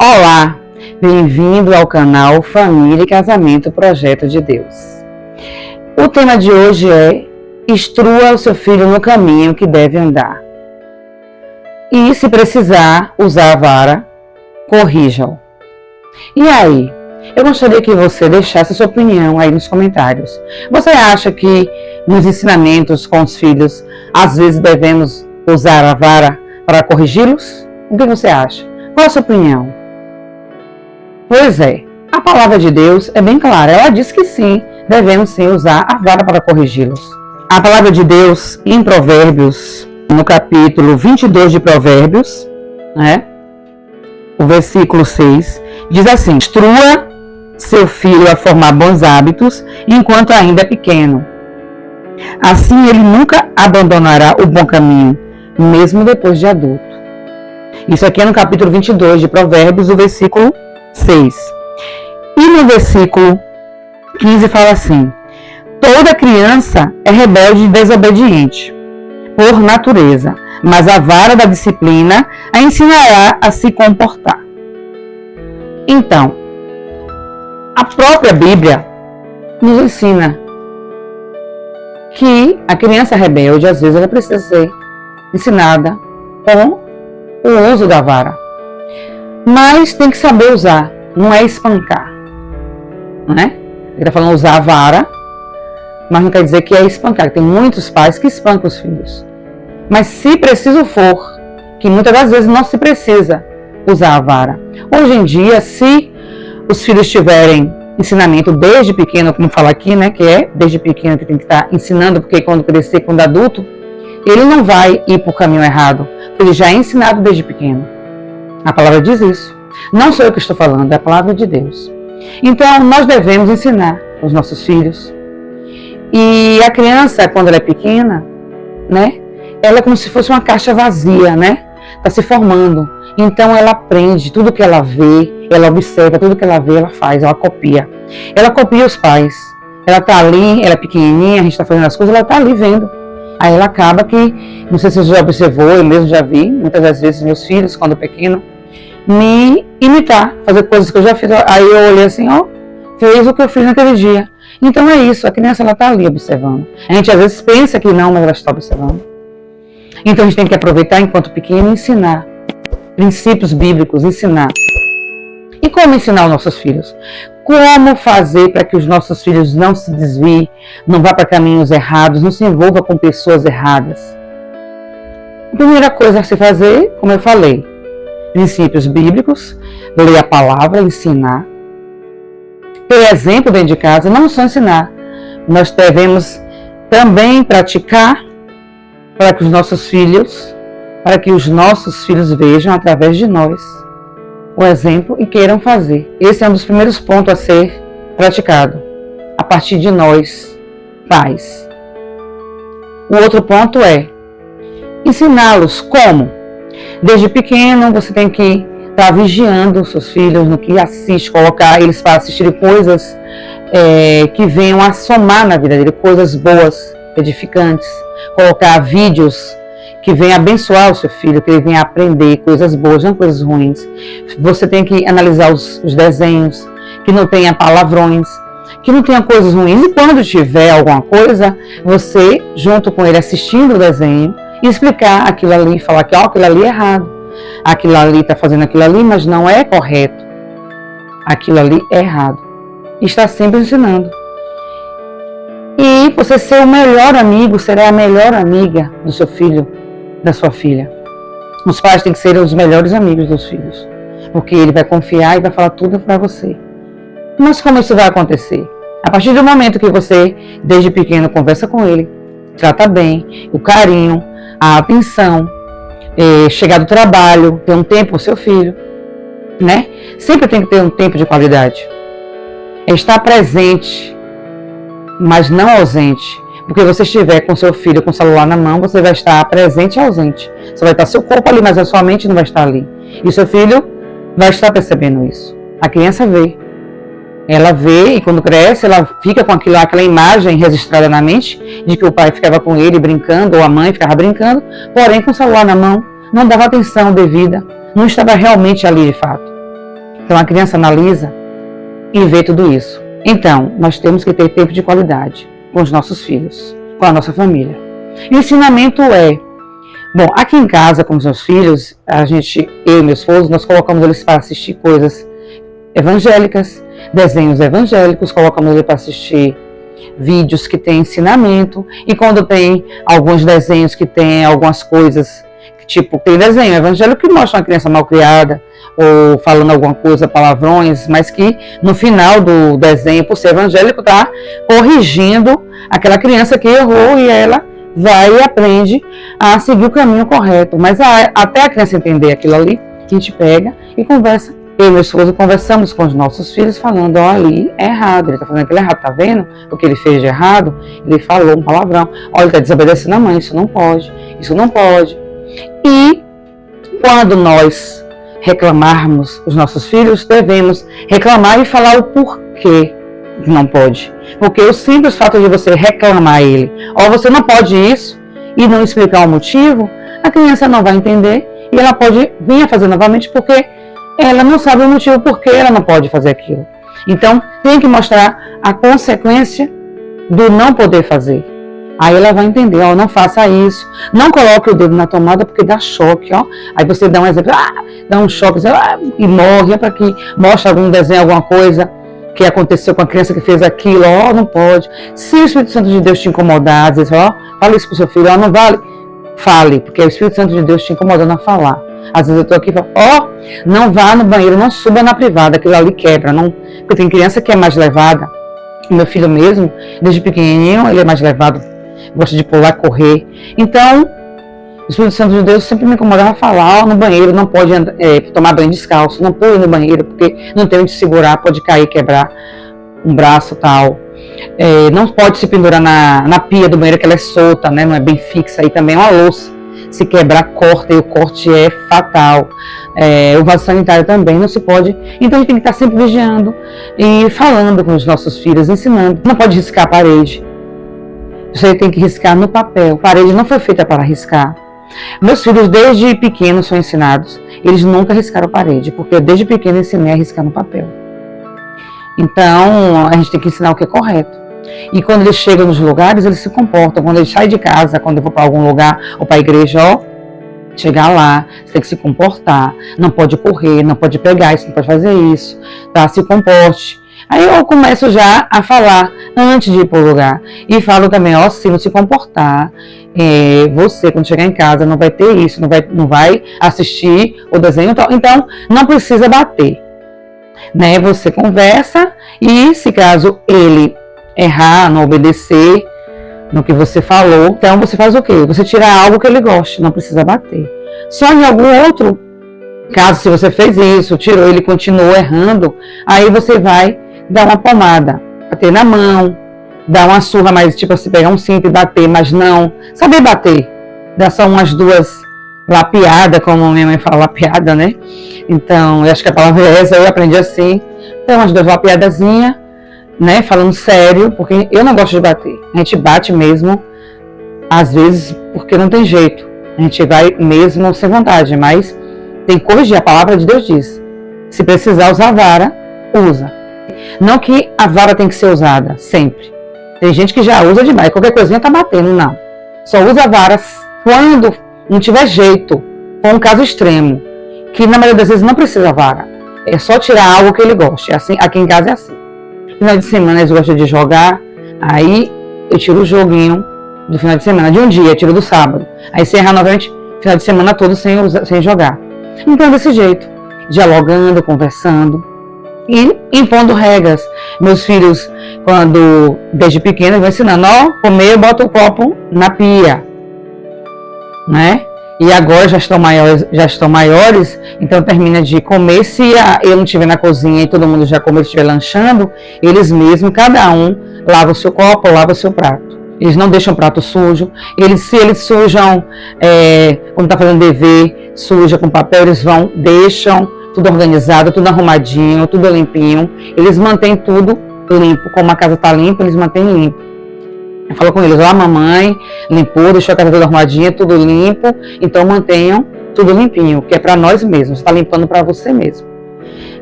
Olá, bem-vindo ao canal Família e Casamento Projeto de Deus. O tema de hoje é: instrua o seu filho no caminho que deve andar. E, se precisar usar a vara, corrija-o. E aí? Eu gostaria que você deixasse a sua opinião aí nos comentários. Você acha que nos ensinamentos com os filhos, às vezes devemos usar a vara para corrigi-los? O que você acha? Qual a sua opinião? Pois é, a palavra de Deus é bem clara. Ela diz que sim, devemos sim usar a vara para corrigi-los. A palavra de Deus em Provérbios, no capítulo 22 de Provérbios, o versículo 6, diz assim: instrua seu filho a formar bons hábitos enquanto ainda é pequeno. Assim ele nunca abandonará o bom caminho, mesmo depois de adulto. Isso aqui é no capítulo 22 de Provérbios, o versículo 6. E no versículo 15 fala assim: toda criança é rebelde e desobediente por natureza, mas a vara da disciplina a ensinará a se comportar. Então, a própria Bíblia nos ensina que a criança rebelde, às vezes, ela precisa ser ensinada com o uso da vara. Mas tem que saber usar, não é espancar. Ele está falando usar a vara, mas não quer dizer que é espancar. Tem muitos pais que espancam os filhos. Mas se preciso for, que muitas das vezes não se precisa usar a vara. Hoje em dia, se os filhos tiverem ensinamento desde pequeno, como fala aqui, que é desde pequeno que tem que estar ensinando, porque quando crescer, quando adulto, ele não vai ir para o caminho errado, porque ele já é ensinado desde pequeno. A palavra diz isso. Não sou eu que estou falando, é a palavra de Deus. Então, nós devemos ensinar os nossos filhos. E a criança, quando ela é pequena, ela é como se fosse uma caixa vazia, está se formando. Então, ela aprende tudo que ela vê, ela observa, tudo que ela vê, ela faz, ela copia. Ela copia os pais. Ela está ali, ela é pequenininha, a gente está fazendo as coisas, ela está ali vendo. Aí ela acaba que, não sei se você já observou, eu mesmo já vi, muitas das vezes meus filhos, quando pequeno, me imitar, fazer coisas que eu já fiz. Aí eu olhei assim, fez o que eu fiz naquele dia. Então é isso, a criança ela está ali observando. A gente às vezes pensa que não, mas ela está observando. Então a gente tem que aproveitar enquanto pequeno e ensinar princípios bíblicos, ensinar. E como ensinar os nossos filhos? Como fazer para que os nossos filhos não se desviem, não vá para caminhos errados, não se envolva com pessoas erradas? A primeira coisa a se fazer, como eu falei, princípios bíblicos, ler a palavra, ensinar. Ter exemplo dentro de casa, não só ensinar. Nós devemos também praticar para que os nossos filhos vejam através de nós o exemplo e queiram fazer. Esse é um dos primeiros pontos a ser praticado, a partir de nós, pais. O outro ponto é ensiná-los como. Desde pequeno você tem que estar vigiando os seus filhos no que assiste, colocar eles para assistir coisas que venham a somar na vida dele, coisas boas, edificantes, colocar vídeos que venha abençoar o seu filho, que ele venha aprender coisas boas, não coisas ruins. Você tem que analisar os desenhos, que não tenha palavrões, que não tenha coisas ruins. E quando tiver alguma coisa, você, junto com ele, assistindo o desenho, e explicar aquilo ali, falar que aquilo ali é errado. Aquilo ali está fazendo aquilo ali, mas não é correto. Aquilo ali é errado. E está sempre ensinando. E você ser o melhor amigo, será a melhor amiga do seu filho, da sua filha. Os pais têm que ser os melhores amigos dos filhos, porque ele vai confiar e vai falar tudo para você. Mas como isso vai acontecer? A partir do momento que você, desde pequeno, conversa com ele, trata bem, o carinho, a atenção, chegar do trabalho, ter um tempo com o seu filho, Sempre tem que ter um tempo de qualidade. Estar presente, mas não ausente. Porque você estiver com seu filho com o celular na mão, você vai estar presente e ausente. Você vai estar seu corpo ali, mas a sua mente não vai estar ali. E seu filho vai estar percebendo isso. A criança vê. Ela vê e quando cresce, ela fica com aquela imagem registrada na mente de que o pai ficava com ele brincando, ou a mãe ficava brincando, porém com o celular na mão, não dava atenção devida, não estava realmente ali de fato. Então a criança analisa e vê tudo isso. Então, nós temos que ter tempo de qualidade com os nossos filhos, com a nossa família. E o ensinamento bom, aqui em casa com os meus filhos, eu e meu esposo, nós colocamos eles para assistir coisas evangélicas, desenhos evangélicos, colocamos eles para assistir vídeos que têm ensinamento, e quando tem alguns desenhos que tem algumas coisas, tipo, tem desenho evangélico que mostra uma criança mal criada, ou falando alguma coisa, palavrões, mas que no final do desenho, por ser evangélico, está corrigindo aquela criança que errou, e ela vai e aprende a seguir o caminho correto. Mas até a criança entender aquilo ali, a gente pega e conversa. Eu e meu esposo conversamos com os nossos filhos falando, ó, ali é errado, ele está fazendo aquilo errado, tá vendo o que ele fez de errado? Ele falou um palavrão, ó, ele está desobedecendo a mãe, isso não pode, isso não pode. E quando nós reclamarmos os nossos filhos, devemos reclamar e falar o porquê não pode. Porque o simples fato de você reclamar ele, ó, você não pode isso, e não explicar o motivo, a criança não vai entender e ela pode vir a fazer novamente porque ela não sabe o motivo por que ela não pode fazer aquilo. Então, tem que mostrar a consequência do não poder fazer. Aí ela vai entender, ó, não faça isso, não coloque o dedo na tomada porque dá choque, ó. Aí você dá um exemplo, dá um choque, e morre, para que mostre algum desenho, alguma coisa que aconteceu com a criança que fez aquilo, ó, não pode. Se o Espírito Santo de Deus te incomodar, às vezes, ó, fala isso pro seu filho, ó, não vale, fale, porque o Espírito Santo de Deus te incomodando a falar. Às vezes eu tô aqui e falo, ó, não vá no banheiro, não suba na privada, aquilo ali quebra, não, porque tem criança que é mais levada. O meu filho mesmo, desde pequenininho, ele é mais levado, gosta de pular, correr. Então, o Espírito Santo de Deus sempre me incomodava a falar, ó, no banheiro não pode tomar banho descalço, não pode ir no banheiro, porque não tem onde segurar, pode cair, quebrar um braço e tal. Não pode se pendurar na pia do banheiro, que ela é solta, né, não é bem fixa, aí também é uma louça. Se quebrar, corta, e o corte é fatal. O vaso sanitário também não se pode. Então a gente tem que estar sempre vigiando e falando com os nossos filhos, ensinando. Não pode riscar a parede. Você tem que riscar no papel. A parede não foi feita para riscar. Meus filhos, desde pequenos, são ensinados. Eles nunca riscaram a parede, porque eu, desde pequeno, ensinei a riscar no papel. Então, a gente tem que ensinar o que é correto. E quando eles chegam nos lugares, eles se comportam. Quando eles saem de casa, quando eu vou para algum lugar ou para a igreja, ó, chegar lá, você tem que se comportar. Não pode correr, não pode pegar isso, não pode fazer isso, tá? Se comporte. Aí eu começo já a falar antes de ir para o lugar. E falo também, ó, se não se comportar, você, quando chegar em casa, não vai ter isso, não vai assistir o desenho. Então, não precisa bater. Né? Você conversa e, se caso ele errar, não obedecer no que você falou, então você faz o quê? Você tira algo que ele goste, não precisa bater. Só em algum outro caso, se você fez isso, tirou, ele continuou errando, aí você vai dar uma pomada, bater na mão, dar uma surra, mas tipo assim, pegar um cinto e bater, mas não saber bater, dar só umas duas lapiadas, como minha mãe fala, lapiada, né? Então, eu acho que a palavra é essa, eu aprendi assim, então umas duas lapiadazinhas, né, falando sério, porque eu não gosto de bater. A gente bate mesmo, às vezes, porque não tem jeito. A gente vai mesmo sem vontade, mas tem que corrigir. A palavra de Deus diz, se precisar usar a vara, usa. Não que a vara tem que ser usada sempre. Tem gente que já usa demais, qualquer coisinha tá batendo, não. Só usa a vara quando não tiver jeito, for um caso extremo, que na maioria das vezes não precisa vara. É só tirar algo que ele goste. Assim, aqui em casa é assim. Final de semana eles gostam de jogar, aí eu tiro o joguinho do final de semana, de um dia, eu tiro do sábado. Aí você erra novamente, final de semana todo sem jogar. Então desse jeito, dialogando, conversando e impondo regras. Meus filhos, quando desde pequenos, vão ensinando, ó, comer, bota o copo na pia, né? E agora já estão maiores, então termina de comer. Se eu não estiver na cozinha e todo mundo já comeu, estiver lanchando, eles mesmos, cada um, lava o seu copo, lava o seu prato. Eles não deixam o prato sujo. Se eles sujam, quando está fazendo dever, suja com papel, eles deixam tudo organizado, tudo arrumadinho, tudo limpinho. Eles mantêm tudo limpo. Como a casa está limpa, eles mantêm limpo. Eu falo com eles, ó, a mamãe limpou, deixou a casa toda arrumadinha, tudo limpo, então mantenham tudo limpinho, que é para nós mesmos, está limpando para você mesmo.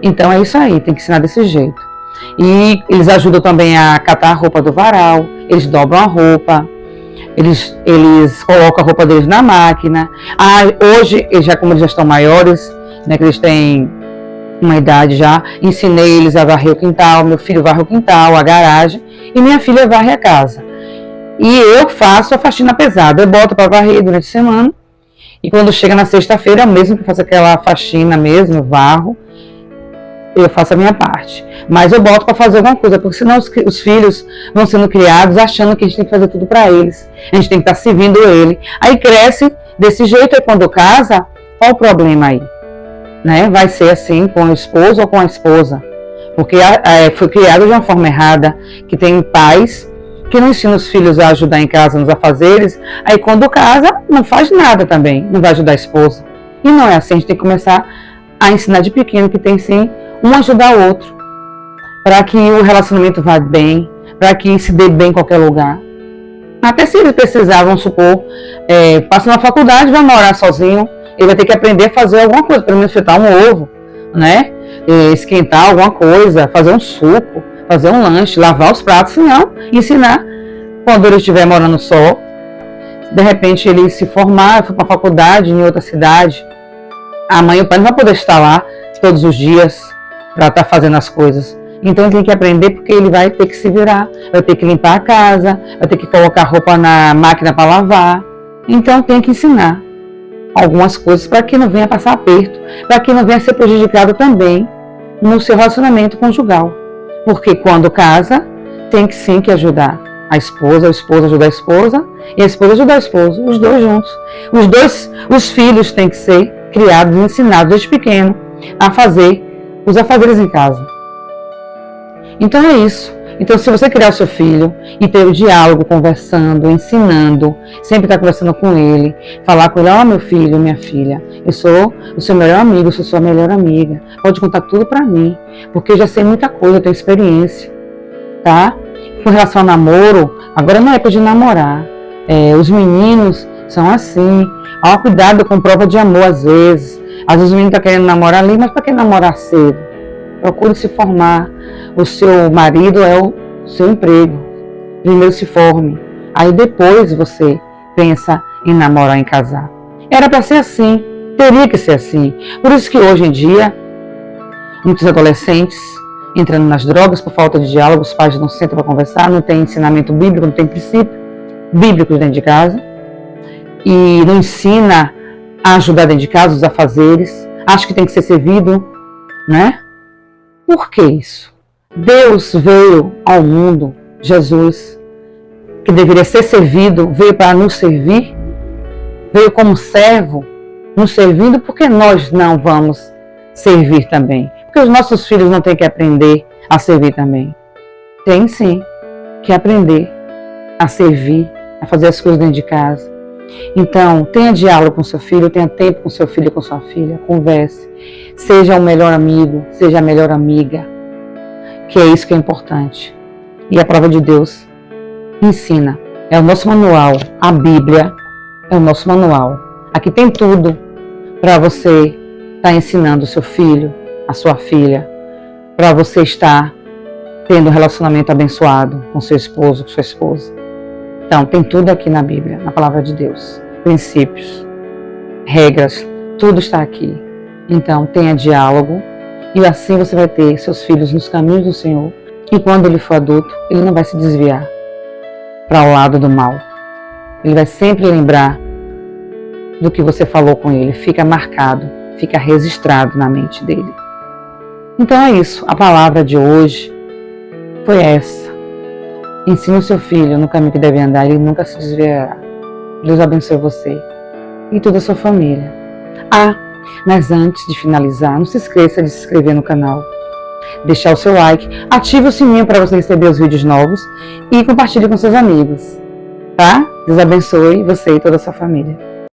Então é isso aí, tem que ensinar desse jeito. E eles ajudam também a catar a roupa do varal, eles dobram a roupa, eles colocam a roupa deles na máquina. Hoje, como eles já estão maiores, né, que eles têm uma idade já, ensinei eles a varrer o quintal, meu filho varre o quintal, a garagem, e minha filha varre a casa. E eu faço a faxina pesada, eu boto para varrer durante a semana, e quando chega na sexta-feira, mesmo que eu faça aquela faxina mesmo, varro, eu faço a minha parte. Mas eu boto para fazer alguma coisa, porque senão os filhos vão sendo criados achando que a gente tem que fazer tudo para eles. A gente tem que estar servindo ele. Aí cresce desse jeito, e quando casa, qual o problema aí? Né? Vai ser assim com o esposo ou com a esposa. Porque foi criado de uma forma errada, que tem pais que não ensinam os filhos a ajudar em casa nos afazeres, aí quando casa, não faz nada também, não vai ajudar a esposa. E não é assim, a gente tem que começar a ensinar de pequeno que tem sim um ajudar o outro, para que o relacionamento vá bem, para que se dê bem em qualquer lugar. Até se ele precisar, vamos supor, passa na faculdade, vai morar sozinho, ele vai ter que aprender a fazer alguma coisa, pelo menos fritar um ovo, né? Esquentar alguma coisa, fazer um suco, fazer um lanche, lavar os pratos, se não, ensinar. Quando ele estiver morando só, de repente ele se formar, for para a faculdade em outra cidade, a mãe e o pai não vão poder estar lá todos os dias para estar fazendo as coisas. Então ele tem que aprender, porque ele vai ter que se virar, vai ter que limpar a casa, vai ter que colocar a roupa na máquina para lavar. Então tem que ensinar algumas coisas para que não venha passar aperto, para que não venha ser prejudicado também no seu relacionamento conjugal. Porque quando casa, tem que sim que ajudar a esposa ajudar a esposa e a esposa ajudar o esposo, os dois juntos. Os filhos têm que ser criados e ensinados desde pequeno a fazer os afazeres em casa. Então é isso. Então, se você criar o seu filho e ter o diálogo, conversando, ensinando, sempre estar conversando com ele, falar com ele: meu filho, minha filha, eu sou o seu melhor amigo, eu sou sua melhor amiga, pode contar tudo pra mim, porque eu já sei muita coisa, eu tenho experiência, tá? Com relação ao namoro, agora não é época de namorar, os meninos são assim, cuidado com prova de amor às vezes os meninos estão querendo namorar ali, mas para que namorar cedo? Procure se formar. O seu marido é o seu emprego. Primeiro se forme. Aí depois você pensa em namorar, em casar. Era para ser assim. Teria que ser assim. Por isso que hoje em dia, muitos adolescentes entrando nas drogas por falta de diálogo, os pais não sentam para conversar, não tem ensinamento bíblico, não tem princípio bíblico dentro de casa. E não ensina a ajudar dentro de casa, os afazeres. Acha que tem que ser servido, né? Por que isso? Deus veio ao mundo, Jesus, que deveria ser servido, veio para nos servir, veio como servo, nos servindo, porque nós não vamos servir também? Porque os nossos filhos não têm que aprender a servir também? Tem sim que aprender a servir, a fazer as coisas dentro de casa. Então, tenha diálogo com seu filho, tenha tempo com seu filho e com sua filha, converse, seja o melhor amigo, seja a melhor amiga, que é isso que é importante. E a palavra de Deus ensina, é o nosso manual, a Bíblia é o nosso manual. Aqui tem tudo para você estar ensinando o seu filho, a sua filha, para você estar tendo um relacionamento abençoado com seu esposo, com sua esposa. Então, tem tudo aqui na Bíblia, na palavra de Deus. Princípios, regras, tudo está aqui. Então, tenha diálogo e assim você vai ter seus filhos nos caminhos do Senhor. E quando ele for adulto, ele não vai se desviar para o lado do mal. Ele vai sempre lembrar do que você falou com ele. Fica marcado, fica registrado na mente dele. Então é isso. A palavra de hoje foi essa. Ensine o seu filho no caminho que deve andar, ele nunca se desviará. Deus abençoe você e toda a sua família. Mas antes de finalizar, não se esqueça de se inscrever no canal, deixar o seu like, ative o sininho para você receber os vídeos novos e compartilhe com seus amigos, tá? Deus abençoe você e toda a sua família.